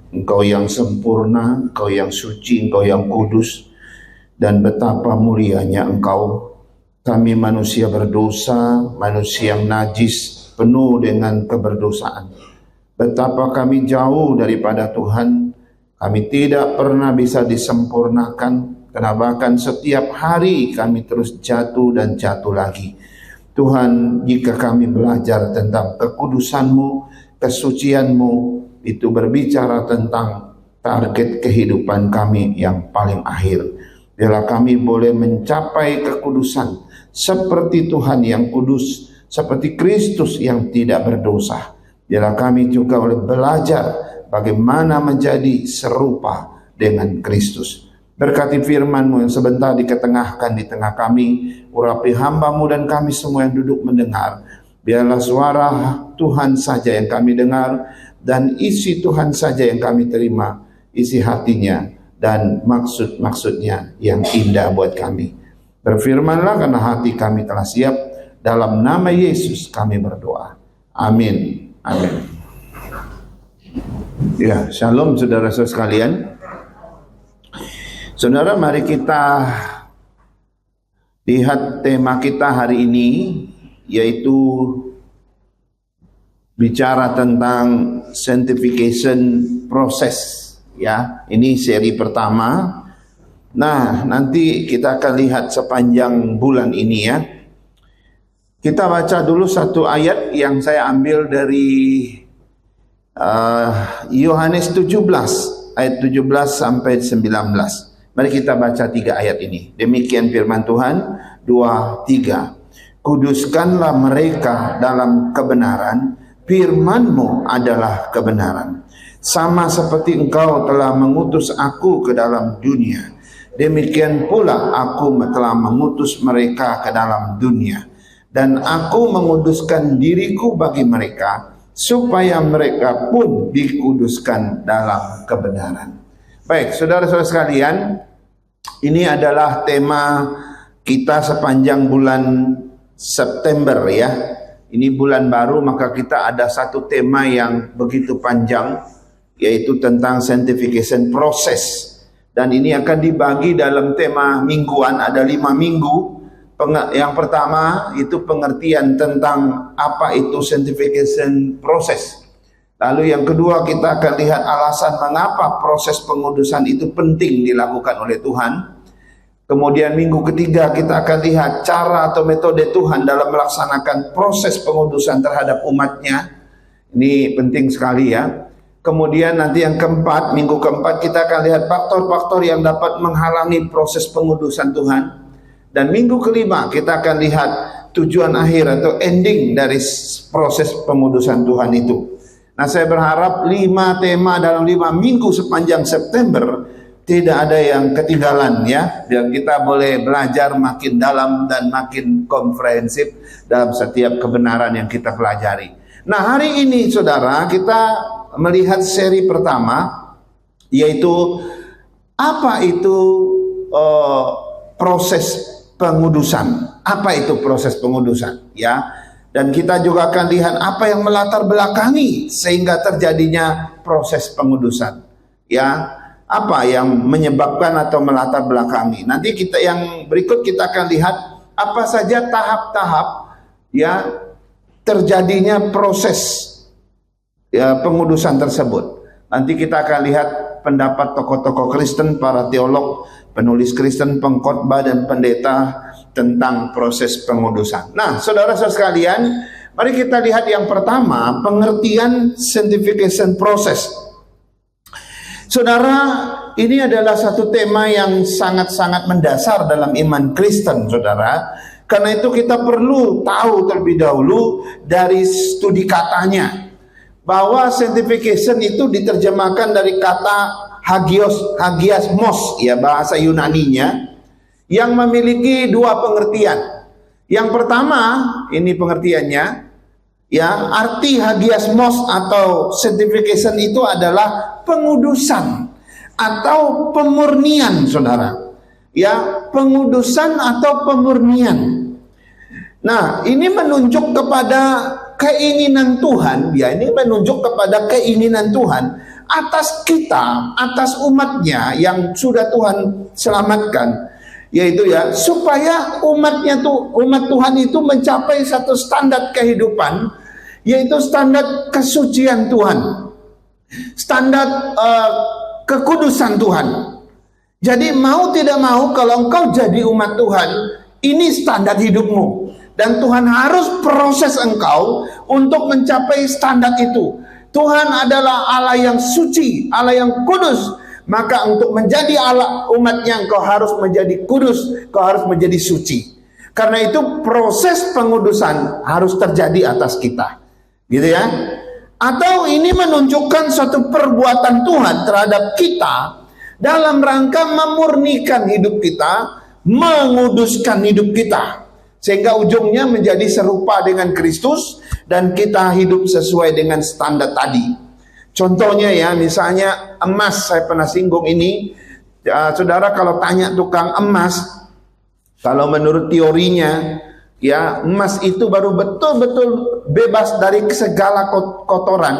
Engkau yang sempurna, Engkau yang suci, Engkau yang kudus, dan betapa mulianya Engkau. Kami manusia berdosa, manusia yang najis, penuh dengan keberdosaan. Betapa kami jauh daripada Tuhan. Kami tidak pernah bisa disempurnakan, karena bahkan setiap hari kami terus jatuh dan jatuh lagi. Tuhan, jika kami belajar tentang kekudusan-Mu, kesucian-Mu, itu berbicara tentang target kehidupan kami yang paling akhir. Biarlah kami boleh mencapai kekudusan seperti Tuhan yang kudus, seperti Kristus yang tidak berdosa. Biarlah kami juga boleh belajar bagaimana menjadi serupa dengan Kristus. Berkati firman-Mu yang sebentar diketengahkan di tengah kami, urapi hamba-Mu dan kami semua yang duduk mendengar. Biarlah suara Tuhan saja yang kami dengar, dan isi Tuhan saja yang kami terima, isi hatinya dan maksud-maksudnya yang indah buat kami. Berfirmanlah karena hati kami telah siap. Dalam nama Yesus kami berdoa. Amin. Amin. Ya, shalom saudara-saudara sekalian. Saudara, mari kita lihat tema kita hari ini, yaitu bicara tentang sanctification process. Ya, ini seri pertama. Nah, nanti kita akan lihat sepanjang bulan ini ya. Kita baca dulu satu ayat yang saya ambil dari Yohanes 17 ayat 17 sampai 19. Mari kita baca 3 ayat ini. Demikian firman Tuhan, 2, 3. Kuduskanlah mereka dalam kebenaran, firman-Mu adalah kebenaran. Sama seperti Engkau telah mengutus aku ke dalam dunia, demikian pula aku telah mengutus mereka ke dalam dunia. Dan aku menguduskan diriku bagi mereka, supaya mereka pun dikuduskan dalam kebenaran. Baik, saudara-saudara sekalian, ini adalah tema kita sepanjang bulan September ya. Ini bulan baru, maka kita ada satu tema yang begitu panjang, yaitu tentang sanctification process. Dan ini akan dibagi dalam tema mingguan, ada 5 minggu. Yang pertama itu pengertian tentang apa itu sanctification process. Lalu yang kedua kita akan lihat alasan mengapa proses pengudusan itu penting dilakukan oleh Tuhan. Kemudian minggu ketiga kita akan lihat cara atau metode Tuhan dalam melaksanakan proses pengudusan terhadap umatnya. Ini penting sekali ya. Kemudian nanti yang keempat, minggu keempat kita akan lihat faktor-faktor yang dapat menghalangi proses pengudusan Tuhan. Dan minggu kelima kita akan lihat tujuan akhir atau ending dari proses pengudusan Tuhan itu. Nah, saya berharap 5 tema dalam 5 minggu sepanjang September tidak ada yang ketinggalan ya. Biar kita boleh belajar makin dalam dan makin komprehensif dalam setiap kebenaran yang kita pelajari. Nah, hari ini saudara kita melihat seri pertama, yaitu apa itu proses pengudusan. Apa itu proses pengudusan ya? Dan kita juga akan lihat apa yang melatar belakangi sehingga terjadinya proses pengudusan ya. Apa yang menyebabkan atau melatar belakangi. Nanti kita yang berikut kita akan lihat apa saja tahap-tahap ya terjadinya proses ya pengudusan tersebut. Nanti kita akan lihat pendapat tokoh-tokoh Kristen, para teolog, penulis Kristen, pengkhotbah dan pendeta tentang proses pengudusan. Nah, saudara-saudara sekalian, mari kita lihat yang pertama, pengertian sanctification process. Saudara, ini adalah satu tema yang sangat-sangat mendasar dalam iman Kristen, saudara. Karena itu kita perlu tahu terlebih dahulu dari studi katanya, bahwa sanctification itu diterjemahkan dari kata hagiasmos ya, bahasa Yunaninya, yang memiliki 2 pengertian. Yang pertama, ini pengertiannya ya, arti hagiasmos atau sanctification itu adalah pengudusan atau pemurnian, saudara. Ya, pengudusan atau pemurnian. Nah, ini menunjuk kepada keinginan Tuhan, ya, ini menunjuk kepada keinginan Tuhan atas kita, atas umatnya yang sudah Tuhan selamatkan, yaitu ya supaya umat Tuhan itu mencapai satu standar kehidupan, yaitu standar kesucian Tuhan, standar kekudusan Tuhan. Jadi mau tidak mau, kalau engkau jadi umat Tuhan, ini standar hidupmu, dan Tuhan harus proses engkau untuk mencapai standar itu. Tuhan adalah Allah yang suci, Allah yang kudus. Maka untuk menjadi Allah umatnya, engkau harus menjadi kudus, engkau harus menjadi suci. Karena itu proses pengudusan harus terjadi atas kita, gitu ya. Atau ini menunjukkan suatu perbuatan Tuhan terhadap kita dalam rangka memurnikan hidup kita, menguduskan hidup kita, sehingga ujungnya menjadi serupa dengan Kristus dan kita hidup sesuai dengan standar tadi. Contohnya ya, misalnya emas, saya pernah singgung ini. Saudara kalau tanya tukang emas, kalau menurut teorinya ya, emas itu baru betul-betul bebas dari segala kotoran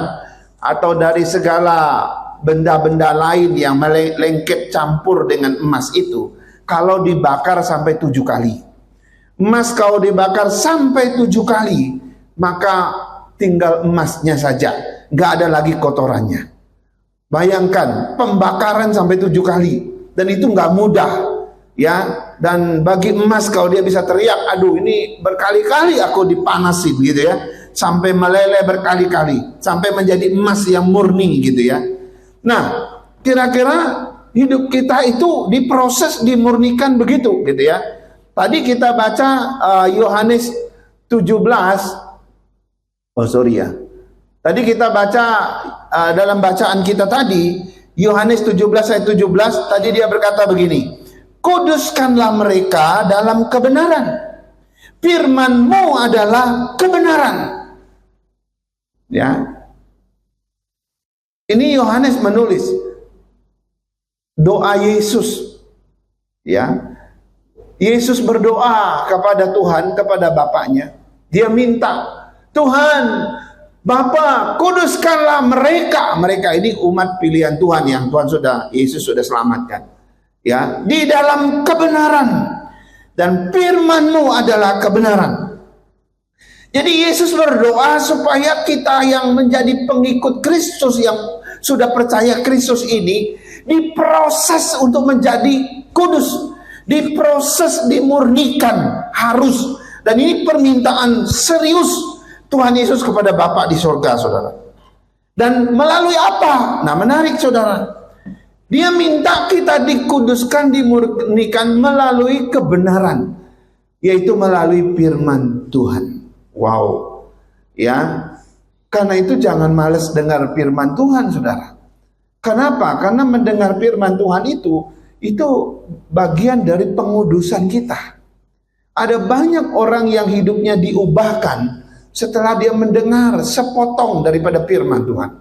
atau dari segala benda-benda lain yang melengket campur dengan emas itu kalau dibakar sampai 7 kali. Emas kalau dibakar sampai 7 kali, maka tinggal emasnya saja, nggak ada lagi kotorannya. Bayangkan pembakaran sampai 7 kali, dan itu nggak mudah ya. Dan bagi emas, kalau dia bisa teriak, aduh ini berkali-kali aku dipanasin gitu ya, sampai meleleh berkali-kali sampai menjadi emas yang murni gitu ya. Nah, kira-kira hidup kita itu diproses, dimurnikan begitu gitu ya. Tadi kita baca Yohanes 17. Tadi kita baca dalam bacaan kita tadi, Yohanes 17 ayat 17, tadi dia berkata begini, kuduskanlah mereka dalam kebenaran, firman-Mu adalah kebenaran. Ya, ini Yohanes menulis doa Yesus. Ya, Yesus berdoa kepada Tuhan, kepada Bapaknya. Dia minta, Tuhan, Bapa, kuduskanlah mereka. Mereka ini umat pilihan Tuhan yang Yesus sudah selamatkan. Ya, di dalam kebenaran, dan firman-Mu adalah kebenaran. Jadi Yesus berdoa supaya kita yang menjadi pengikut Kristus, yang sudah percaya Kristus ini, diproses untuk menjadi kudus, diproses, dimurnikan, harus. Dan ini permintaan serius Tuhan Yesus kepada Bapa di surga, saudara. Dan melalui apa? Nah, menarik saudara. Dia minta kita dikuduskan, dimurnikan melalui kebenaran, yaitu melalui firman Tuhan. Wow. Ya. Karena itu jangan malas dengar firman Tuhan, saudara. Kenapa? Karena mendengar firman Tuhan itu bagian dari pengudusan kita. Ada banyak orang yang hidupnya diubahkan setelah dia mendengar sepotong daripada firman Tuhan.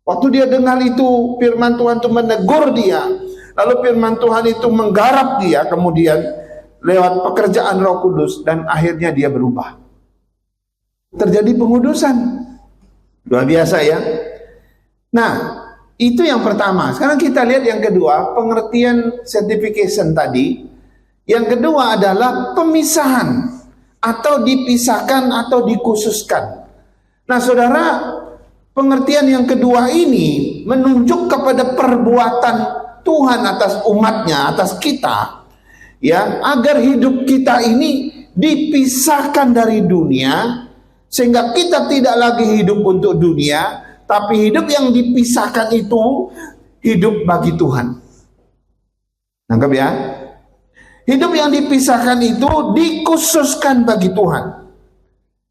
Waktu dia dengar itu, firman Tuhan itu menegur dia, lalu firman Tuhan itu menggarap dia, kemudian lewat pekerjaan Roh Kudus, dan akhirnya dia berubah. Terjadi pengudusan. Luar biasa ya. Nah, itu yang pertama. Sekarang kita lihat yang kedua, pengertian sanctification tadi. Yang kedua adalah pemisahan, atau dipisahkan atau dikhususkan. Nah, saudara, pengertian yang kedua ini menunjuk kepada perbuatan Tuhan atas umatnya, atas kita, ya, agar hidup kita ini dipisahkan dari dunia, sehingga kita tidak lagi hidup untuk dunia, tapi hidup yang dipisahkan itu hidup bagi Tuhan. Nangkep ya? Hidup yang dipisahkan itu dikhususkan bagi Tuhan.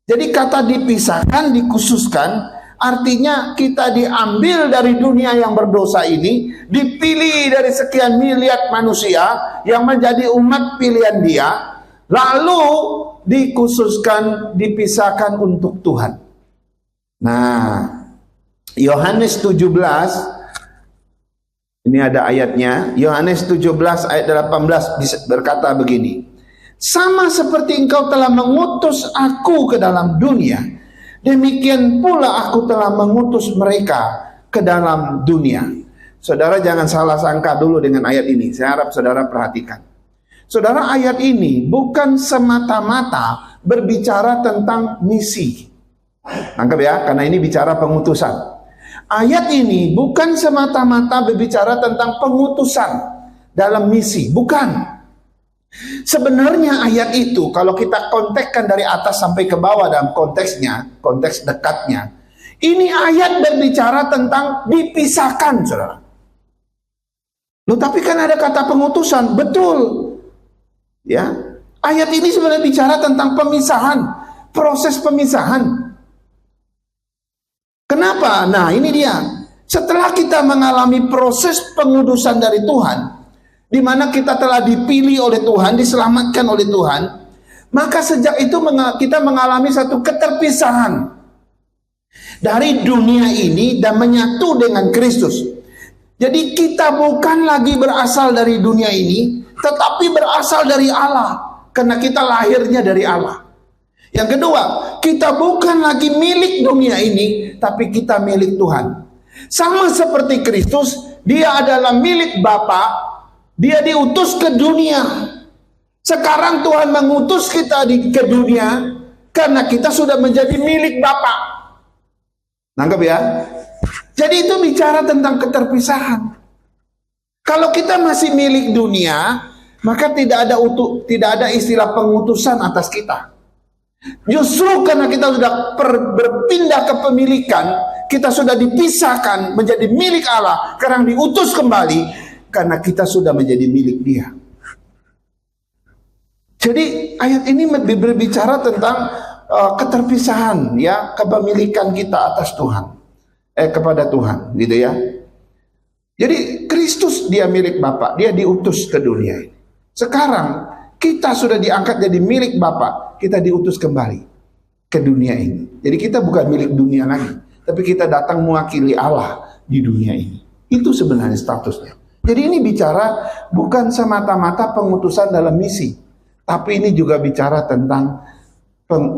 Jadi kata dipisahkan, dikhususkan, artinya kita diambil dari dunia yang berdosa ini, dipilih dari sekian miliar manusia yang menjadi umat pilihan dia, lalu dikhususkan, dipisahkan untuk Tuhan. Nah, Yohanes 17, ini ada ayatnya, Yohanes 17 ayat 18 berkata begini, sama seperti Engkau telah mengutus aku ke dalam dunia, demikian pula aku telah mengutus mereka ke dalam dunia. Saudara jangan salah sangka dulu dengan ayat ini. Saya harap saudara perhatikan. Saudara, ayat ini bukan semata-mata berbicara tentang misi. Tangkap ya, karena ini bicara pengutusan. Ayat ini bukan semata-mata berbicara tentang pengutusan dalam misi, bukan. Sebenarnya ayat itu kalau kita kontekskan dari atas sampai ke bawah dalam konteksnya, konteks dekatnya, ini ayat berbicara tentang dipisahkan, saudara. Loh, tapi kan ada kata pengutusan, betul. Ya, ayat ini sebenarnya bicara tentang pemisahan, proses pemisahan. Kenapa? Nah, ini dia. Setelah kita mengalami proses pengudusan dari Tuhan, di mana kita telah dipilih oleh Tuhan, diselamatkan oleh Tuhan, maka sejak itu kita mengalami satu keterpisahan dari dunia ini dan menyatu dengan Kristus. Jadi kita bukan lagi berasal dari dunia ini, tetapi berasal dari Allah, karena kita lahirnya dari Allah. Yang kedua, kita bukan lagi milik dunia ini, tapi kita milik Tuhan. Sama seperti Kristus, dia adalah milik Bapa, dia diutus ke dunia. Sekarang Tuhan mengutus kita ke dunia, karena kita sudah menjadi milik Bapa. Nangkep ya? Jadi itu bicara tentang keterpisahan. Kalau kita masih milik dunia, maka tidak ada istilah pengutusan atas kita. Justru karena kita sudah berpindah kepemilikan, kita sudah dipisahkan menjadi milik Allah, sekarang diutus kembali karena kita sudah menjadi milik Dia. Jadi ayat ini berbicara tentang keterpisahan, ya, kepemilikan kita atas Tuhan, kepada Tuhan, gitu ya. Jadi Kristus dia milik Bapa, dia diutus ke dunia ini. Sekarang kita sudah diangkat jadi milik Bapa, kita diutus kembali ke dunia ini. Jadi kita bukan milik dunia lagi, tapi kita datang mewakili Allah di dunia ini. Itu sebenarnya statusnya. Jadi ini bicara bukan semata-mata pengutusan dalam misi, tapi ini juga bicara tentang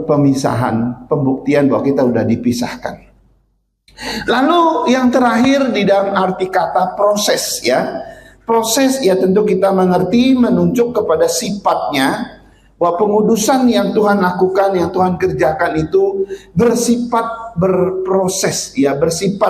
pemisahan, pembuktian bahwa kita sudah dipisahkan. Lalu yang terakhir di dalam arti kata proses, ya. Proses, ya, tentu kita mengerti menunjuk kepada sifatnya, bahwa pengudusan yang Tuhan lakukan, yang Tuhan kerjakan itu bersifat berproses, ya, bersifat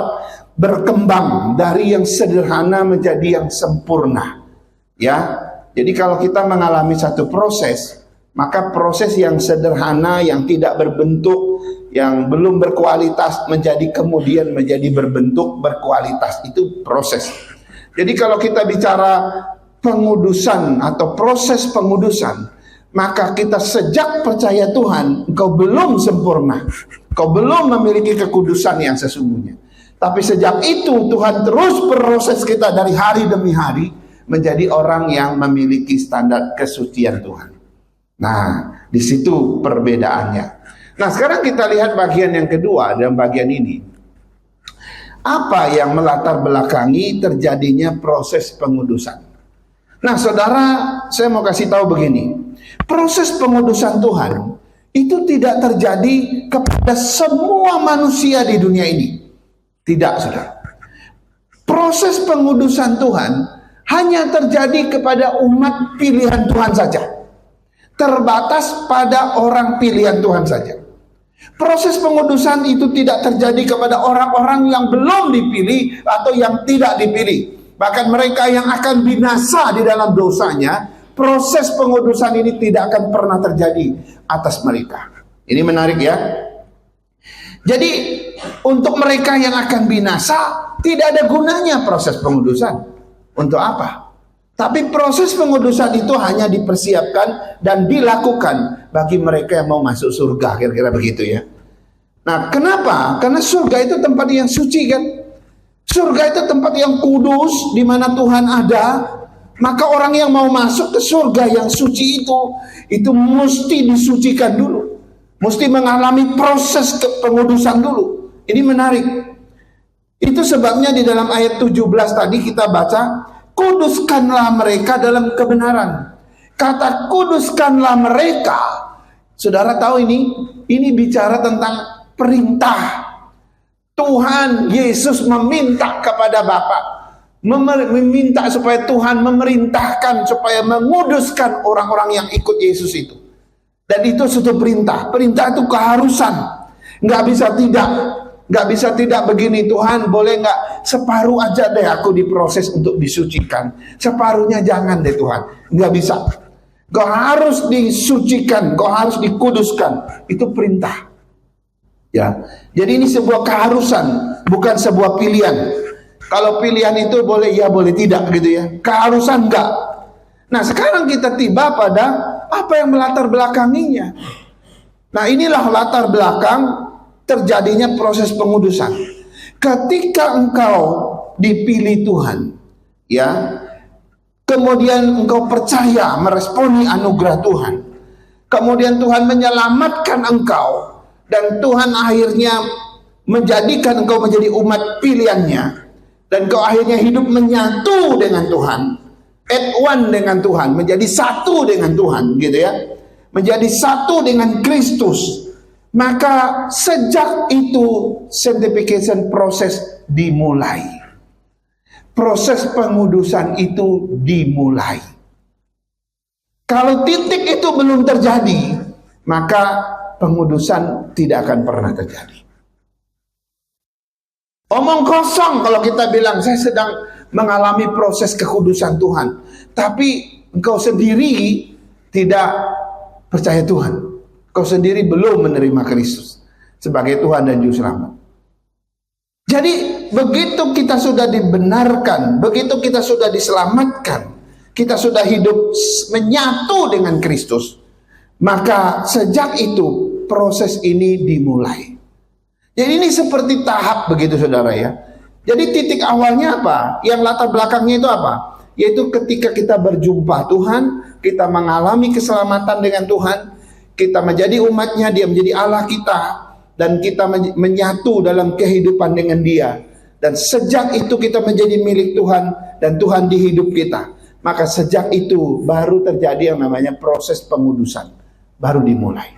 berkembang dari yang sederhana menjadi yang sempurna, ya. Jadi kalau kita mengalami satu proses, maka proses yang sederhana, yang tidak berbentuk, yang belum berkualitas kemudian menjadi berbentuk, berkualitas, itu proses. Jadi kalau kita bicara pengudusan atau proses pengudusan, maka kita sejak percaya Tuhan, engkau belum sempurna, engkau belum memiliki kekudusan yang sesungguhnya. Tapi sejak itu Tuhan terus proses kita dari hari demi hari menjadi orang yang memiliki standar kesucian Tuhan. Nah, di situ perbedaannya. Nah, sekarang kita lihat bagian yang kedua dalam bagian ini. Apa yang melatar belakangi terjadinya proses pengudusan? Nah, saudara, saya mau kasih tahu begini. Proses pengudusan Tuhan itu tidak terjadi kepada semua manusia di dunia ini. Tidak, saudara. Proses pengudusan Tuhan hanya terjadi kepada umat pilihan Tuhan saja. Terbatas pada orang pilihan Tuhan saja. Proses pengudusan itu tidak terjadi kepada orang-orang yang belum dipilih atau yang tidak dipilih. Bahkan mereka yang akan binasa di dalam dosanya, proses pengudusan ini tidak akan pernah terjadi atas mereka. Ini menarik, ya. Jadi untuk mereka yang akan binasa tidak ada gunanya proses pengudusan. Untuk apa? Tapi proses pengudusan itu hanya dipersiapkan dan dilakukan bagi mereka yang mau masuk surga, kira-kira begitu, ya. Nah, kenapa? Karena surga itu tempat yang suci, kan? Surga itu tempat yang kudus, di mana Tuhan ada. Maka orang yang mau masuk ke surga yang suci itu mesti disucikan dulu, mesti mengalami proses pengudusan dulu. Ini menarik. Itu sebabnya di dalam ayat 17 tadi kita baca, kuduskanlah mereka dalam kebenaran. Kata kuduskanlah mereka, saudara tahu ini bicara tentang perintah. Tuhan Yesus meminta kepada Bapa, meminta supaya Tuhan memerintahkan supaya menguduskan orang-orang yang ikut Yesus itu. Dan itu suatu perintah. Perintah itu keharusan. Nggak bisa tidak begini. Tuhan, boleh nggak separuh aja deh aku diproses untuk disucikan. Separuhnya jangan deh Tuhan. Nggak bisa. Kau harus disucikan, kau harus dikuduskan. Itu perintah. Ya, jadi ini sebuah keharusan, bukan sebuah pilihan. Kalau pilihan itu boleh ya, boleh tidak gitu ya. Keharusan enggak. Nah, sekarang kita tiba pada apa yang melatar belakanginya. Nah, inilah latar belakang terjadinya proses pengudusan. Ketika engkau dipilih Tuhan, ya, kemudian engkau percaya meresponi anugerah Tuhan, kemudian Tuhan menyelamatkan engkau, dan Tuhan akhirnya menjadikan engkau menjadi umat pilihannya, dan engkau akhirnya hidup menyatu dengan Tuhan, at one dengan Tuhan, menjadi satu dengan Tuhan, gitu ya, menjadi satu dengan Kristus. Maka sejak itu sanctification proses dimulai. Proses pengudusan itu dimulai. Kalau titik itu belum terjadi, maka pengudusan tidak akan pernah terjadi. Omong kosong kalau kita bilang saya sedang mengalami proses kekudusan Tuhan, tapi engkau sendiri tidak percaya Tuhan. Engkau sendiri belum menerima Kristus sebagai Tuhan dan Juru Selamat. Jadi begitu kita sudah dibenarkan, begitu kita sudah diselamatkan, kita sudah hidup menyatu dengan Kristus, maka sejak itu proses ini dimulai. Jadi ini seperti tahap begitu saudara ya. Jadi titik awalnya apa? Yang latar belakangnya itu apa? Yaitu ketika kita berjumpa Tuhan, kita mengalami keselamatan dengan Tuhan, kita menjadi umatnya, Dia menjadi Allah kita, dan kita menyatu dalam kehidupan dengan Dia. Dan sejak itu kita menjadi milik Tuhan, dan Tuhan di hidup kita. Maka sejak itu baru terjadi yang namanya proses pengudusan, baru dimulai.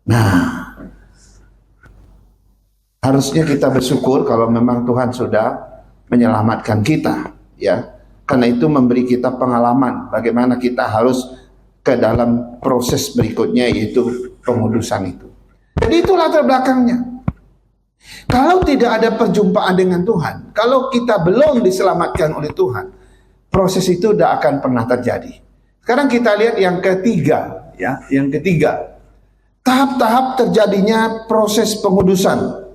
Nah, harusnya kita bersyukur kalau memang Tuhan sudah menyelamatkan kita, ya. Karena itu memberi kita pengalaman bagaimana kita harus ke dalam proses berikutnya, yaitu pengudusan itu. Jadi itu latar belakangnya. Kalau tidak ada perjumpaan dengan Tuhan, kalau kita belum diselamatkan oleh Tuhan, proses itu tidak akan pernah terjadi. Sekarang kita lihat yang ketiga, ya, yang ketiga, tahap-tahap terjadinya proses pengudusan.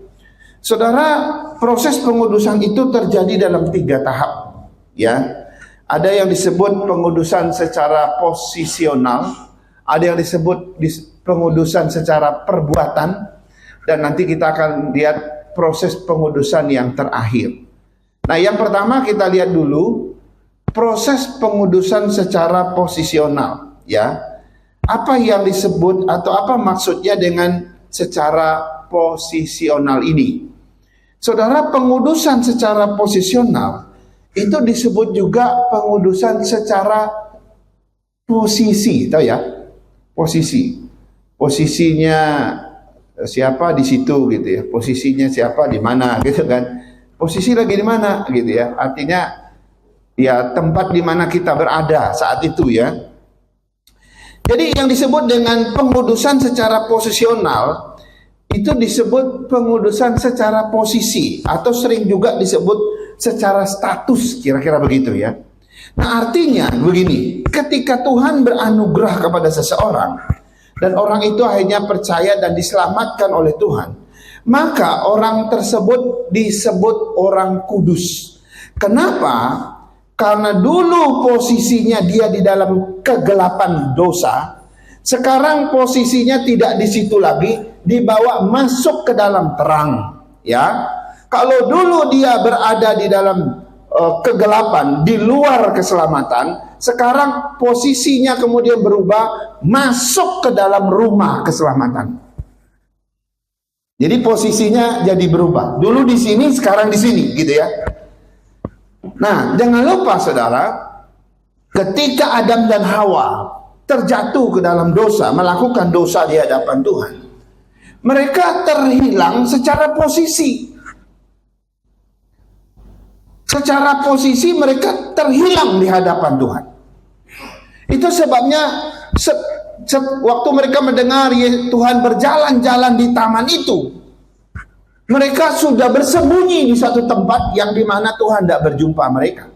Saudara, proses pengudusan itu terjadi dalam 3 tahap, ya. Ada yang disebut pengudusan secara posisional, ada yang disebut pengudusan secara perbuatan, dan nanti kita akan lihat proses pengudusan yang terakhir. Nah, yang pertama kita lihat dulu proses pengudusan secara posisional, ya. Apa yang disebut atau apa maksudnya dengan secara posisional ini? Saudara, pengudusan secara posisional itu disebut juga pengudusan secara posisi, tahu ya? Posisinya siapa di situ gitu ya. Posisinya siapa di mana gitu kan. Posisi lagi di mana gitu ya. Artinya ya tempat di mana kita berada saat itu ya. Jadi yang disebut dengan pengudusan secara posisional itu disebut pengudusan secara posisi, atau sering juga disebut secara status, kira-kira begitu ya. Nah, artinya begini, ketika Tuhan beranugerah kepada seseorang dan orang itu akhirnya percaya dan diselamatkan oleh Tuhan, maka orang tersebut disebut orang kudus. Kenapa? Karena dulu posisinya dia di dalam kegelapan dosa, sekarang posisinya tidak di situ lagi, dibawa masuk ke dalam terang, ya. Kalau dulu dia berada di dalam kegelapan, di luar keselamatan, sekarang posisinya kemudian berubah masuk ke dalam rumah keselamatan. Jadi posisinya jadi berubah. Dulu di sini, sekarang di sini, gitu ya. Nah, jangan lupa saudara, ketika Adam dan Hawa terjatuh ke dalam dosa, melakukan dosa di hadapan Tuhan, mereka terhilang secara posisi. Secara posisi mereka terhilang di hadapan Tuhan. Itu sebabnya waktu mereka mendengar Tuhan berjalan-jalan di taman itu, mereka sudah bersembunyi di satu tempat yang dimana Tuhan tidak berjumpa mereka.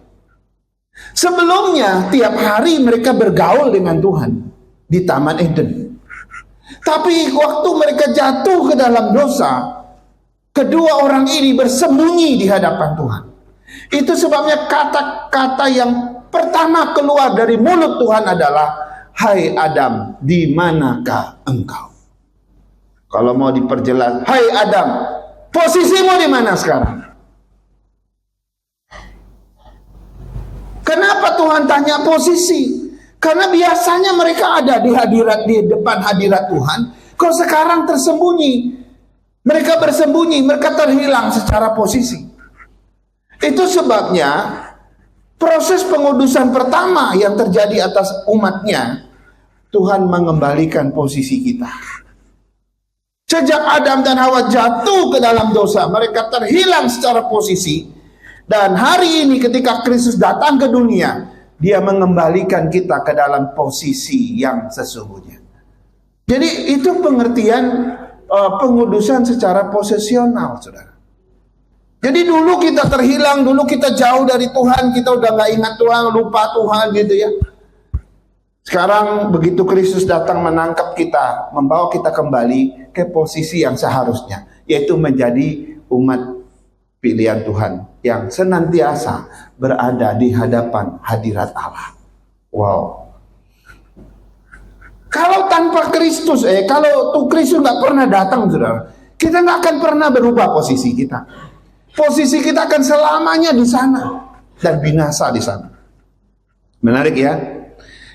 Sebelumnya tiap hari mereka bergaul dengan Tuhan di Taman Eden. Tapi waktu mereka jatuh ke dalam dosa, kedua orang ini bersembunyi di hadapan Tuhan. Itu sebabnya kata-kata yang pertama keluar dari mulut Tuhan adalah, "Hai Adam, di manakah engkau?" Kalau mau diperjelas, "Hai Adam, posisimu di mana sekarang?" Kenapa Tuhan tanya posisi? Karena biasanya mereka ada di depan hadirat Tuhan. Kok sekarang tersembunyi? Mereka bersembunyi, mereka terhilang secara posisi. Itu sebabnya proses pengudusan pertama yang terjadi atas umatnya, Tuhan mengembalikan posisi kita. Sejak Adam dan Hawa jatuh ke dalam dosa, mereka terhilang secara posisi. Dan hari ini ketika Kristus datang ke dunia, Dia mengembalikan kita ke dalam posisi yang sesungguhnya. Jadi itu pengertian pengudusan secara posesional, saudara. Jadi dulu kita terhilang, dulu kita jauh dari Tuhan, kita udah gak ingat Tuhan, lupa Tuhan gitu ya. Sekarang begitu Kristus datang menangkap kita, membawa kita kembali ke posisi yang seharusnya, yaitu menjadi umat pilihan Tuhan yang senantiasa berada di hadapan hadirat Allah. Wow. Kalau tanpa Kristus, kalau tuh Kristus nggak pernah datang, saudara, kita nggak akan pernah berubah posisi kita. Posisi kita akan selamanya di sana dan binasa di sana. Menarik ya?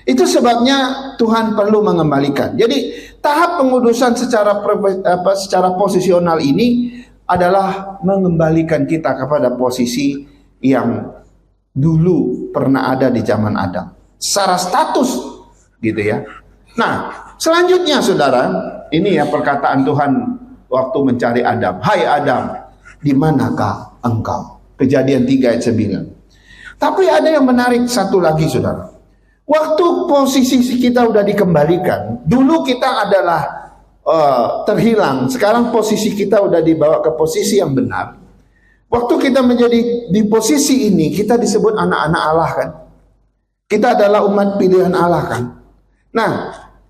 Itu sebabnya Tuhan perlu mengembalikan. Jadi tahap pengudusan secara posisional ini adalah mengembalikan kita kepada posisi yang dulu pernah ada di zaman Adam. Secara status gitu ya. Nah, selanjutnya saudara, ini ya perkataan Tuhan waktu mencari Adam. "Hai Adam, di manakah engkau?" Kejadian 3 ayat 9. Tapi ada yang menarik satu lagi saudara. Waktu posisi kita udah dikembalikan, dulu kita adalah terhilang, sekarang posisi kita udah dibawa ke posisi yang benar. Waktu kita menjadi di posisi ini, kita disebut anak-anak Allah kan. Kita adalah umat pilihan Allah kan. Nah,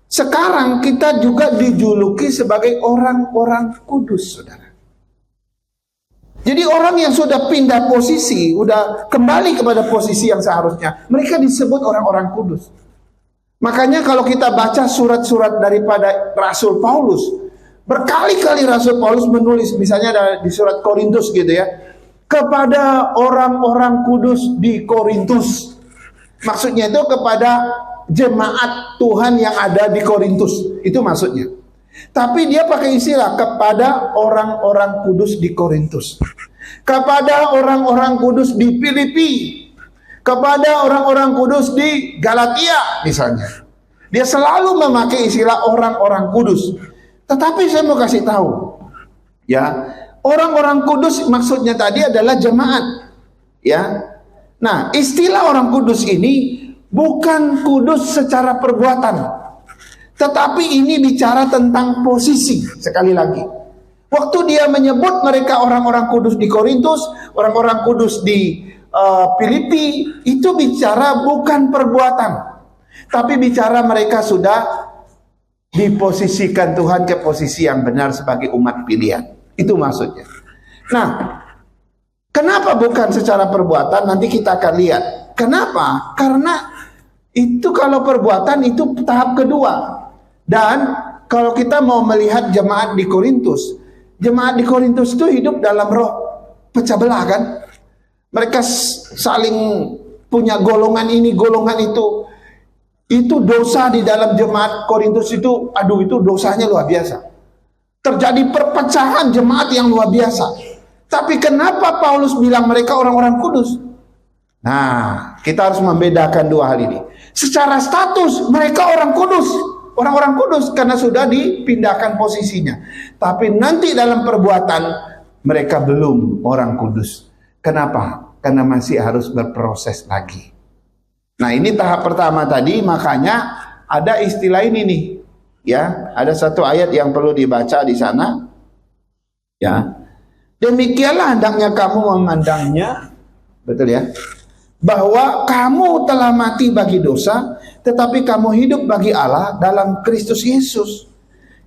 sekarang kita juga dijuluki sebagai orang-orang kudus, saudara. Jadi orang yang sudah pindah posisi, udah kembali kepada posisi yang seharusnya, mereka disebut orang-orang kudus. Makanya kalau kita baca surat-surat daripada Rasul Paulus, berkali-kali Rasul Paulus menulis, misalnya di surat Korintus gitu ya, kepada orang-orang kudus di Korintus. Maksudnya itu kepada jemaat Tuhan yang ada di Korintus. Itu maksudnya. Tapi dia pakai istilah kepada orang-orang kudus di Korintus, kepada orang-orang kudus di Filipi, kepada orang-orang kudus di Galatia misalnya. Dia selalu memakai istilah orang-orang kudus. Tetapi saya mau kasih tahu ya, orang-orang kudus maksudnya tadi adalah jemaat ya. Nah, istilah orang kudus ini bukan kudus secara perbuatan, tetapi ini bicara tentang posisi. Sekali lagi, waktu dia menyebut mereka orang-orang kudus di Korintus, orang-orang kudus di Filipi, itu bicara bukan perbuatan, tapi bicara mereka sudah diposisikan Tuhan ke posisi yang benar sebagai umat pilihan. Itu maksudnya. Nah, kenapa bukan secara perbuatan? Nanti kita akan lihat. Kenapa? Karena itu kalau perbuatan itu tahap kedua. Dan kalau kita mau melihat jemaat di Korintus itu hidup dalam roh pecah belah kan? Mereka saling punya golongan ini, golongan itu. Itu dosa di dalam jemaat Korintus itu, itu dosanya luar biasa. Terjadi perpecahan jemaat yang luar biasa. Tapi kenapa Paulus bilang mereka orang-orang kudus? Nah, kita harus membedakan dua hal ini. Secara status mereka orang kudus, orang-orang kudus karena sudah dipindahkan posisinya. Tapi nanti dalam perbuatan mereka belum orang kudus. Kenapa? karena masih harus berproses lagi. Nah, ini tahap pertama tadi, makanya ada istilah ini nih. Ya, ada satu ayat yang perlu dibaca di sana. Ya. Demikianlah hendaknya kamu memandangnya, betul ya? Bahwa kamu telah mati bagi dosa, tetapi kamu hidup bagi Allah dalam Kristus Yesus.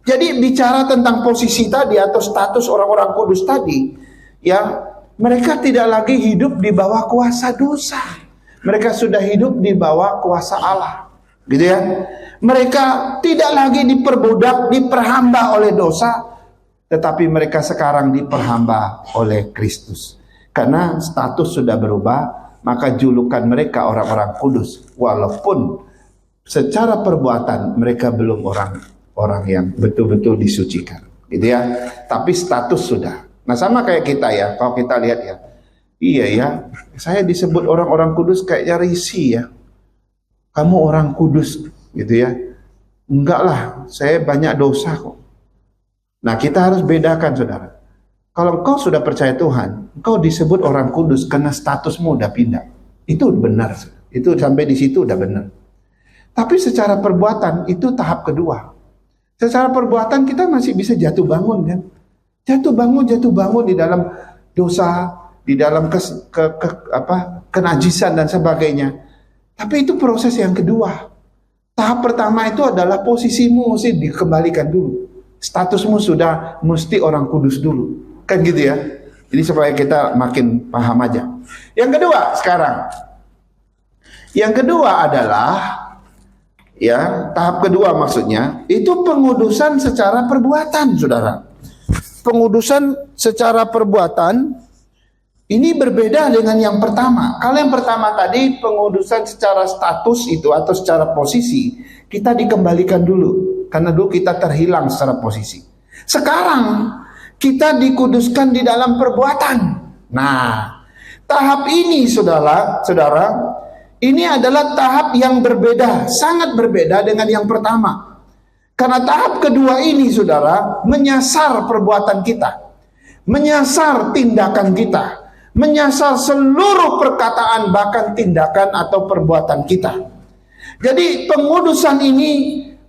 Jadi bicara tentang posisi tadi atau status orang-orang kudus tadi, ya, mereka tidak lagi hidup di bawah kuasa dosa. Mereka sudah hidup di bawah kuasa Allah. Gitu ya. Mereka tidak lagi diperbudak, diperhamba oleh dosa, tetapi mereka sekarang diperhamba oleh Kristus. Karena status sudah berubah, maka julukan mereka orang-orang kudus. Walaupun secara perbuatan mereka belum orang yang betul-betul disucikan. Gitu ya. Tapi status sudah. Nah, sama kayak kita ya, kalau kita lihat ya. Iya ya, saya disebut orang-orang kudus kayaknya risih ya. Kamu orang kudus gitu ya. Enggak lah, saya banyak dosa kok. Nah, kita harus bedakan saudara. Kalau engkau sudah percaya Tuhan, engkau disebut orang kudus karena statusmu udah pindah. Itu benar. Itu sampai di situ udah benar. Tapi secara perbuatan itu tahap kedua. Secara perbuatan kita masih bisa jatuh bangun kan. Jatuh bangun di dalam dosa, di dalam kenajisan dan sebagainya. Tapi itu proses yang kedua. Tahap pertama itu adalah posisimu mesti dikembalikan dulu. Statusmu sudah mesti orang kudus dulu. Kan gitu ya. Jadi supaya kita makin paham aja. Yang kedua sekarang. Yang kedua adalah, ya, tahap kedua maksudnya, itu pengudusan secara perbuatan, saudara. Pengudusan secara perbuatan ini berbeda dengan yang pertama. Kalau yang pertama tadi pengudusan secara status itu atau secara posisi, kita dikembalikan dulu karena dulu kita terhilang secara posisi. Sekarang kita dikuduskan di dalam perbuatan. Nah, tahap ini saudara, ini adalah tahap yang berbeda, sangat berbeda dengan yang pertama. Karena tahap kedua ini saudara menyasar perbuatan kita, menyasar tindakan kita, menyasar seluruh perkataan bahkan tindakan atau perbuatan kita. Jadi pengudusan ini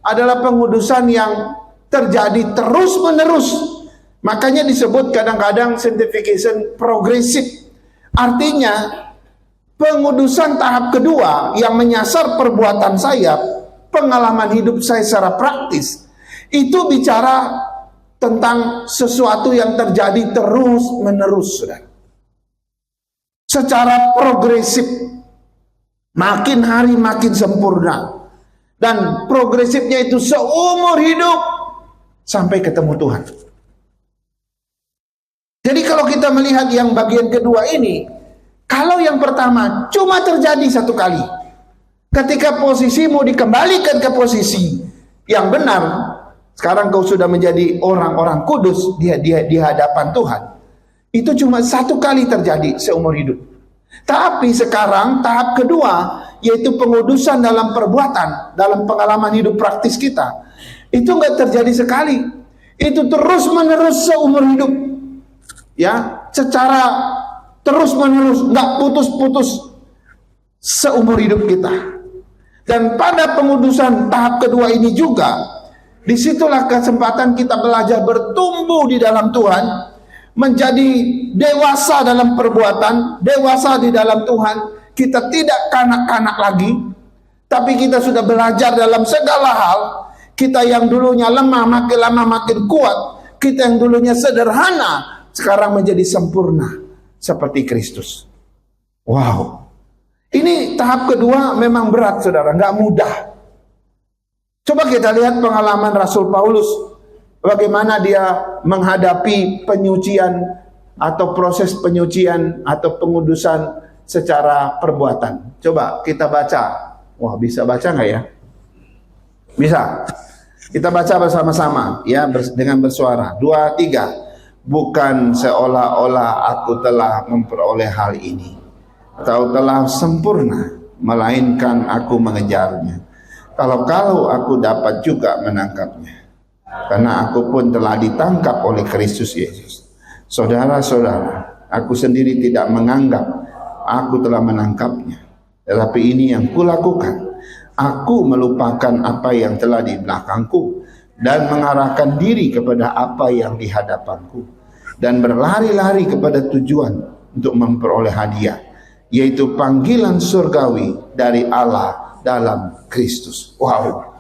adalah pengudusan yang terjadi terus menerus. Makanya disebut kadang-kadang sanctification progresif. Artinya pengudusan tahap kedua yang menyasar perbuatan saya, pengalaman hidup saya secara praktis, itu bicara tentang sesuatu yang terjadi terus menerus, saudara. Secara progresif, makin hari makin sempurna, dan progresifnya itu seumur hidup sampai ketemu Tuhan. Jadi kalau kita melihat yang bagian kedua ini, kalau yang pertama cuma terjadi satu kali, ketika posisimu dikembalikan ke posisi yang benar, sekarang kau sudah menjadi orang-orang kudus di hadapan Tuhan. Itu cuma satu kali terjadi seumur hidup. Tapi sekarang tahap kedua, yaitu pengudusan dalam perbuatan, dalam pengalaman hidup praktis kita, itu nggak terjadi sekali. Itu terus menerus seumur hidup, ya, secara terus menerus, nggak putus-putus seumur hidup kita. Dan pada pengudusan tahap kedua ini juga, disitulah kesempatan kita belajar bertumbuh di dalam Tuhan, menjadi dewasa dalam perbuatan, dewasa di dalam Tuhan. Kita tidak kanak-kanak lagi, tapi kita sudah belajar dalam segala hal. Kita yang dulunya lemah makin lama makin kuat. Kita yang dulunya sederhana sekarang menjadi sempurna seperti Kristus. Wow, ini tahap kedua memang berat, saudara, nggak mudah. Coba kita lihat pengalaman Rasul Paulus, bagaimana dia menghadapi penyucian atau proses penyucian atau pengudusan secara perbuatan. Coba kita baca. Wah, bisa baca nggak ya? Bisa. Kita baca bersama-sama ya, dengan bersuara. 2, 3. Bukan seolah-olah aku telah memperoleh hal ini atau telah sempurna, melainkan aku mengejarnya. Kalau aku dapat juga menangkapnya. Karena aku pun telah ditangkap oleh Kristus Yesus. Saudara-saudara, aku sendiri tidak menganggap aku telah menangkapnya. Tetapi ini yang kulakukan, aku melupakan apa yang telah di belakangku dan mengarahkan diri kepada apa yang di hadapanku, dan berlari-lari kepada tujuan untuk memperoleh hadiah, yaitu panggilan surgawi dari Allah dalam Kristus. Wow.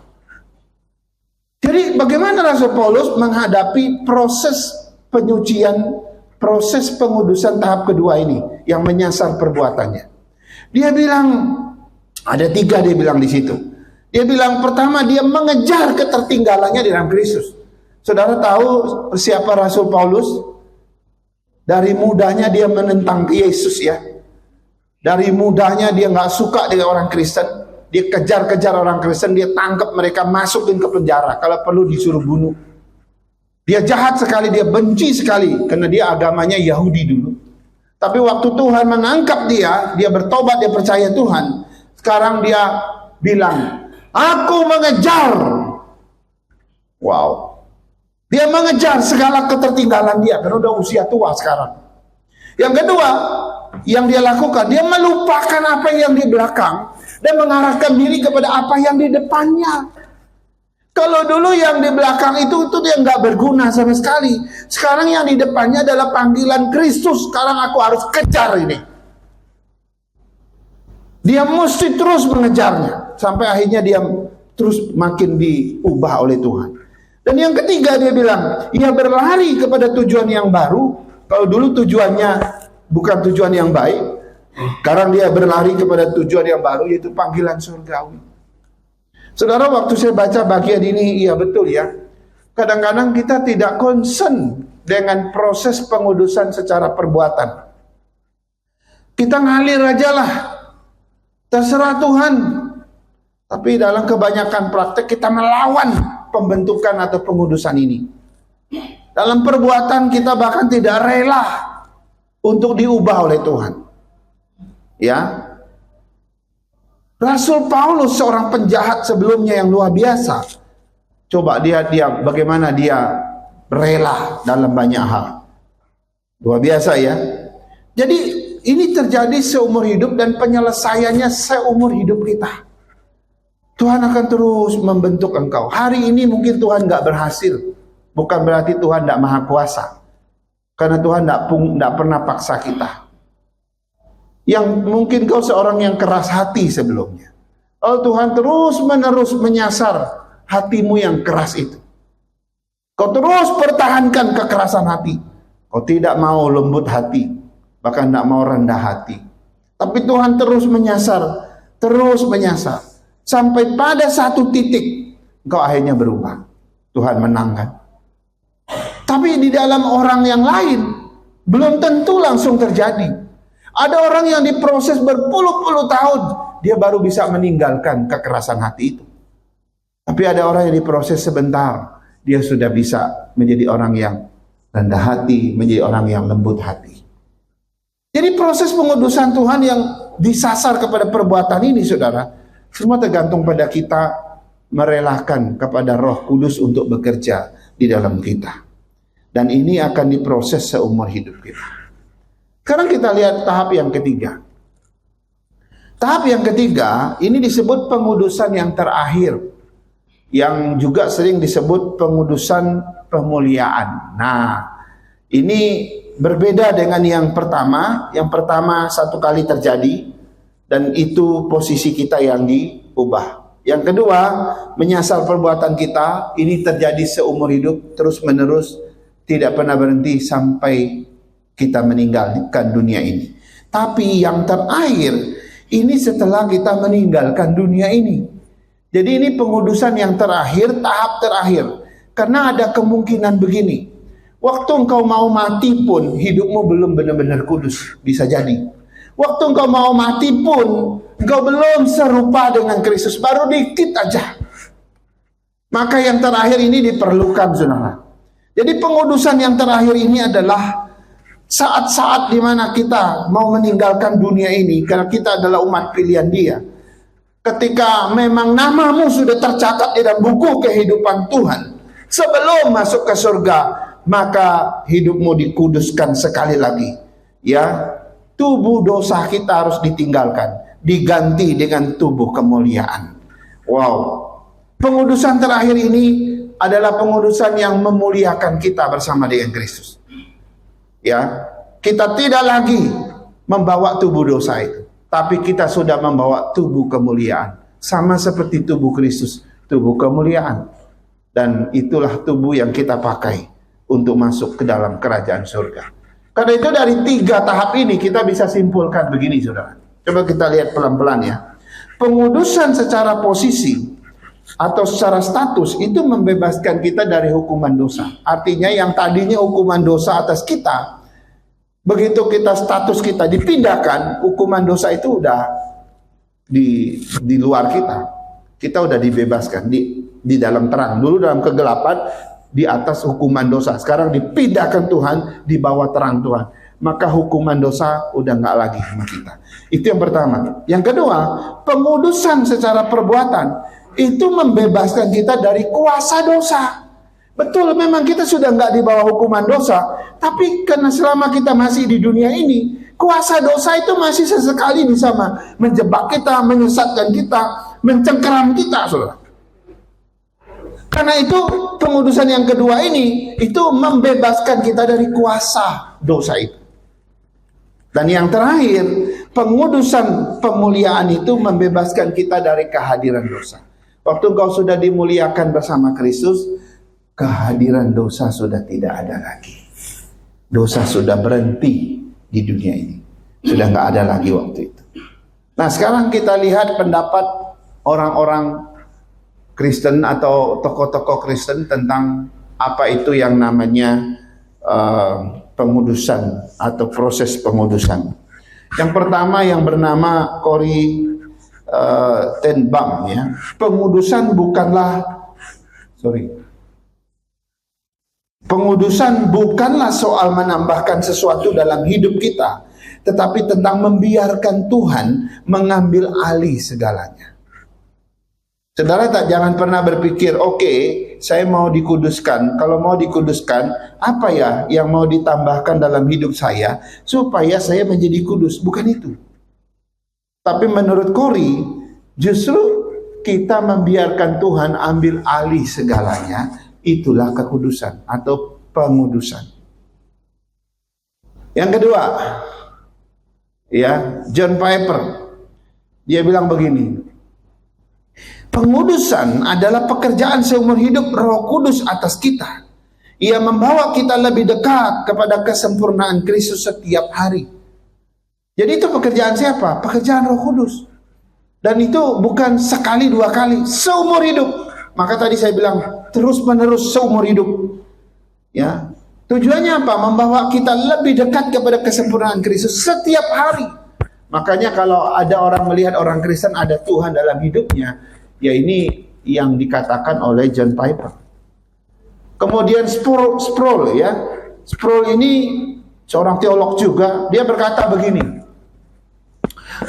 Jadi bagaimana Rasul Paulus menghadapi proses penyucian, proses pengudusan tahap kedua ini yang menyasar perbuatannya? Dia bilang ada 3, dia bilang di situ. Dia bilang pertama, dia mengejar ketertinggalannya di dalam Kristus. Saudara tahu siapa Rasul Paulus? Dari mudanya dia menentang Yesus ya. Dari mudanya dia nggak suka dengan orang Kristen. Dia kejar-kejar orang Kristen, dia tangkap mereka, masukin ke penjara. Kalau perlu disuruh bunuh. Dia jahat sekali, dia benci sekali karena dia agamanya Yahudi dulu. Tapi waktu Tuhan menangkap dia bertobat, dia percaya Tuhan. Sekarang dia bilang, aku mengejar. Wow. Dia mengejar segala ketertinggalan dia karena udah usia tua sekarang. Yang kedua, yang dia lakukan, dia melupakan apa yang di belakang dan mengarahkan diri kepada apa yang di depannya. Kalau dulu yang di belakang itu dia nggak berguna sama sekali. Sekarang yang di depannya adalah panggilan Kristus. Sekarang aku harus kejar ini. Dia mesti terus mengejarnya sampai akhirnya dia terus makin diubah oleh Tuhan. Dan yang ketiga dia bilang, ia berlari kepada tujuan yang baru. Kalau dulu tujuannya bukan tujuan yang baik, sekarang dia berlari kepada tujuan yang baru, yaitu panggilan surgawi. Saudara, waktu saya baca bagian ini, iya betul ya. Kadang-kadang kita tidak concern dengan proses pengudusan secara perbuatan. Kita ngalir aja lah. Terserah Tuhan. Tapi dalam kebanyakan praktek kita melawan pembentukan atau pengudusan ini. Dalam perbuatan kita bahkan tidak rela untuk diubah oleh Tuhan. Ya. Rasul Paulus seorang penjahat sebelumnya yang luar biasa. Coba dia bagaimana dia rela dalam banyak hal. Luar biasa ya. Jadi ini terjadi seumur hidup dan penyelesaiannya seumur hidup kita. Tuhan akan terus membentuk engkau. Hari ini mungkin Tuhan nggak berhasil. Bukan berarti Tuhan tidak maha kuasa. Karena Tuhan tidak pernah paksa kita. Yang mungkin kau seorang yang keras hati sebelumnya. Oh, Tuhan terus menerus menyasar hatimu yang keras itu. Kau terus pertahankan kekerasan hati. Kau tidak mau lembut hati. Bahkan tidak mau rendah hati. Tapi Tuhan terus menyasar. Terus menyasar. Sampai pada satu titik kau akhirnya berubah. Tuhan menangkan. Tapi di dalam orang yang lain belum tentu langsung terjadi. Ada orang yang diproses berpuluh-puluh tahun, dia baru bisa meninggalkan kekerasan hati itu. Tapi ada orang yang diproses sebentar, dia sudah bisa menjadi orang yang rendah hati, menjadi orang yang lembut hati. Jadi proses pengudusan Tuhan yang disasar kepada perbuatan ini, saudara, semua tergantung pada kita merelakan kepada Roh Kudus untuk bekerja di dalam kita. Dan ini akan diproses seumur hidup kita. Sekarang kita lihat tahap yang ketiga. Tahap yang ketiga ini disebut pengudusan yang terakhir, yang juga sering disebut pengudusan pemuliaan. Nah, ini berbeda dengan yang pertama. Yang pertama satu kali terjadi dan itu posisi kita yang diubah. Yang kedua, menyasar perbuatan kita, ini terjadi seumur hidup, terus menerus, tidak pernah berhenti sampai kita meninggalkan dunia ini. Tapi yang terakhir, ini setelah kita meninggalkan dunia ini. Jadi ini pengudusan yang terakhir, tahap terakhir. Karena ada kemungkinan begini. Waktu engkau mau mati pun, hidupmu belum benar-benar kudus. Bisa jadi. Waktu engkau mau mati pun, engkau belum serupa dengan Kristus. Baru dikit aja. Maka yang terakhir ini diperlukan, saudara. Jadi pengudusan yang terakhir ini adalah saat-saat di mana kita mau meninggalkan dunia ini karena kita adalah umat pilihan Dia. Ketika memang namamu sudah tercatat di dalam buku kehidupan Tuhan, sebelum masuk ke surga, maka hidupmu dikuduskan sekali lagi. Ya, tubuh dosa kita harus ditinggalkan, diganti dengan tubuh kemuliaan. Wow, pengudusan terakhir ini adalah pengudusan yang memuliakan kita bersama dengan Kristus. Ya, kita tidak lagi membawa tubuh dosa itu, tapi kita sudah membawa tubuh kemuliaan, sama seperti tubuh Kristus, tubuh kemuliaan. Dan itulah tubuh yang kita pakai untuk masuk ke dalam kerajaan surga. Karena itu dari 3 tahap ini kita bisa simpulkan begini, saudara. Coba kita lihat pelan-pelan ya. Pengudusan secara posisi atau secara status itu membebaskan kita dari hukuman dosa. Artinya yang tadinya hukuman dosa atas kita, begitu kita status kita dipindahkan, hukuman dosa itu udah di luar kita. Kita udah dibebaskan di dalam terang. Dulu dalam kegelapan, di atas hukuman dosa. Sekarang dipindahkan Tuhan di bawah terang Tuhan. Maka hukuman dosa udah nggak lagi sama kita. Itu yang pertama. Yang kedua, pengudusan secara perbuatan itu membebaskan kita dari kuasa dosa. Betul, memang kita sudah nggak di bawah hukuman dosa, tapi karena selama kita masih di dunia ini, kuasa dosa itu masih sesekali bisa menjebak kita, menyesatkan kita, mencengkeram kita, saudara. Karena itu pengudusan yang kedua ini itu membebaskan kita dari kuasa dosa itu. Dan yang terakhir, pengudusan pemuliaan itu membebaskan kita dari kehadiran dosa. Waktu engkau sudah dimuliakan bersama Kristus, kehadiran dosa sudah tidak ada lagi. Dosa sudah berhenti di dunia ini. Sudah nggak ada lagi waktu itu. Nah, sekarang kita lihat pendapat orang-orang Kristen atau tokoh-tokoh Kristen tentang apa itu yang namanya pengudusan atau proses pengudusan. Yang pertama yang bernama Corrie ten Boom, ya. Pengudusan bukanlah soal menambahkan sesuatu dalam hidup kita, tetapi tentang membiarkan Tuhan mengambil alih segalanya. Saudara jangan pernah berpikir, oke, saya mau dikuduskan. Kalau mau dikuduskan, apa ya yang mau ditambahkan dalam hidup saya supaya saya menjadi kudus? Bukan itu. Tapi menurut Corrie, justru kita membiarkan Tuhan ambil alih segalanya, itulah kekudusan atau pengudusan. Yang kedua, ya, John Piper, dia bilang begini, pengudusan adalah pekerjaan seumur hidup Roh Kudus atas kita. Ia membawa kita lebih dekat kepada kesempurnaan Kristus setiap hari. Jadi itu pekerjaan siapa? Pekerjaan Roh Kudus. Dan itu bukan sekali 2 kali, seumur hidup. Maka tadi saya bilang terus menerus seumur hidup. Ya, tujuannya apa? Membawa kita lebih dekat kepada kesempurnaan Kristus setiap hari. Makanya kalau ada orang melihat orang Kristen ada Tuhan dalam hidupnya, ya ini yang dikatakan oleh John Piper. Kemudian Sproul, ya. Sproul ini seorang teolog juga, dia berkata begini,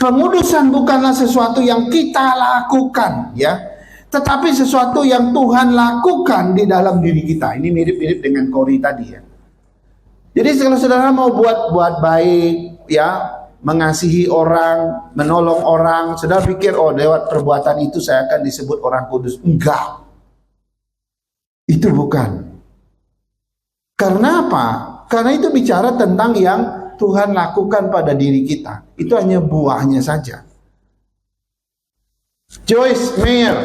pengudusan bukanlah sesuatu yang kita lakukan, ya, tetapi sesuatu yang Tuhan lakukan di dalam diri kita. Ini mirip-mirip dengan Corrie tadi, ya. Jadi kalau saudara mau buat baik, ya, mengasihi orang, menolong orang, saudara pikir, oh lewat perbuatan itu saya akan disebut orang kudus. Enggak. Itu bukan. Karena apa? Karena itu bicara tentang yang Tuhan lakukan pada diri kita. Itu hanya buahnya saja. Joyce Meyer,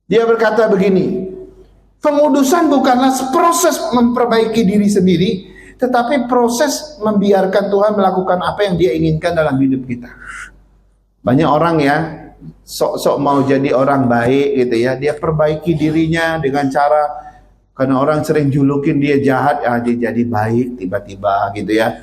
dia berkata begini, pengudusan bukanlah proses memperbaiki diri sendiri, tetapi proses membiarkan Tuhan melakukan apa yang Dia inginkan dalam hidup kita. Banyak orang, ya, sok-sok mau jadi orang baik gitu, ya. Dia perbaiki dirinya dengan cara, karena orang sering julukin dia jahat, dia jadi baik tiba-tiba gitu, ya.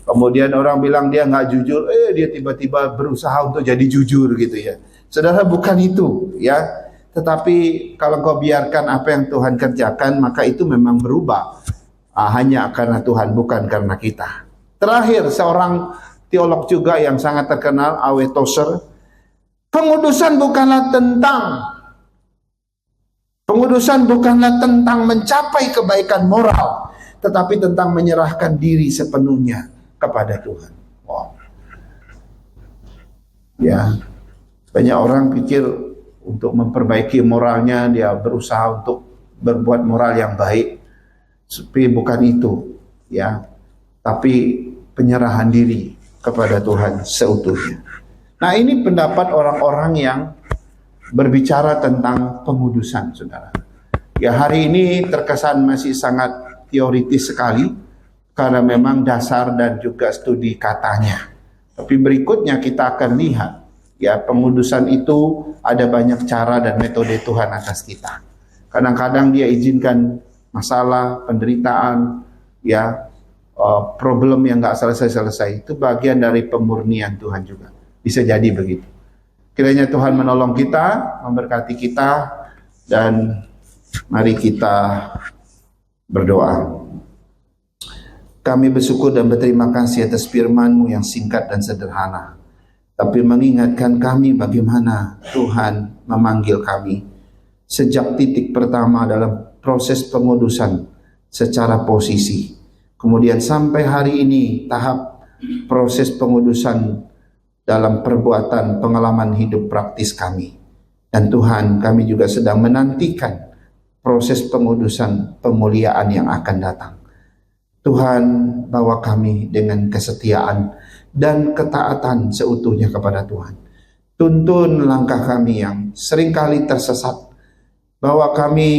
Kemudian orang bilang dia nggak jujur, dia tiba-tiba berusaha untuk jadi jujur gitu, ya. Saudara, bukan itu, ya. Tetapi kalau kau biarkan apa yang Tuhan kerjakan, maka itu memang berubah. Hanya karena Tuhan, bukan karena kita. Terakhir, seorang teolog juga yang sangat terkenal, A.W. Tozer, pengudusan bukanlah tentang mencapai kebaikan moral, tetapi tentang menyerahkan diri sepenuhnya kepada Tuhan. Wow. Ya, banyak orang pikir untuk memperbaiki moralnya dia berusaha untuk berbuat moral yang baik, tapi bukan itu, ya. Tapi penyerahan diri kepada Tuhan seutuhnya. Nah, ini pendapat orang-orang yang berbicara tentang pengudusan, saudara. Ya, hari ini terkesan masih sangat teoritis sekali karena memang dasar dan juga studi katanya. Tapi berikutnya kita akan lihat, ya, pengudusan itu ada banyak cara dan metode Tuhan atas kita. Kadang-kadang dia izinkan masalah, penderitaan, ya, problem yang nggak selesai-selesai. Itu bagian dari pemurnian Tuhan juga. Bisa jadi begitu. Kiranya Tuhan menolong kita, memberkati kita, dan mari kita berdoa. Kami bersyukur dan berterima kasih atas firman-Mu yang singkat dan sederhana, tapi mengingatkan kami bagaimana Tuhan memanggil kami sejak titik pertama dalam proses pengudusan secara posisi, kemudian sampai hari ini tahap proses pengudusan dalam perbuatan pengalaman hidup praktis kami. Dan Tuhan, kami juga sedang menantikan proses pengudusan pemuliaan yang akan datang. Tuhan, bawa kami dengan kesetiaan dan ketaatan seutuhnya kepada Tuhan. Tuntun langkah kami yang seringkali tersesat. Bawa kami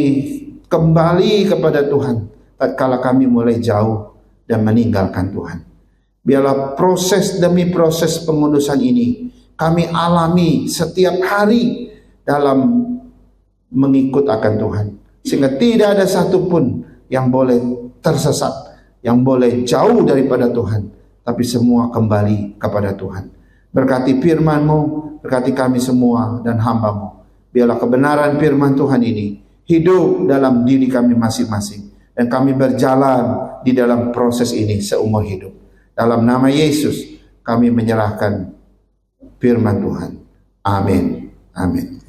kembali kepada Tuhan tatkala kami mulai jauh dan meninggalkan Tuhan. Biarlah proses demi proses pengudusan ini kami alami setiap hari dalam mengikut akan Tuhan. Sehingga tidak ada satupun yang boleh tersesat, yang boleh jauh daripada Tuhan, tapi semua kembali kepada Tuhan. Berkati firman-Mu, berkati kami semua dan hamba-Mu. Biarlah kebenaran firman Tuhan ini hidup dalam diri kami masing-masing, dan kami berjalan di dalam proses ini seumur hidup. Dalam nama Yesus kami menyerahkan firman Tuhan. Amin. Amin.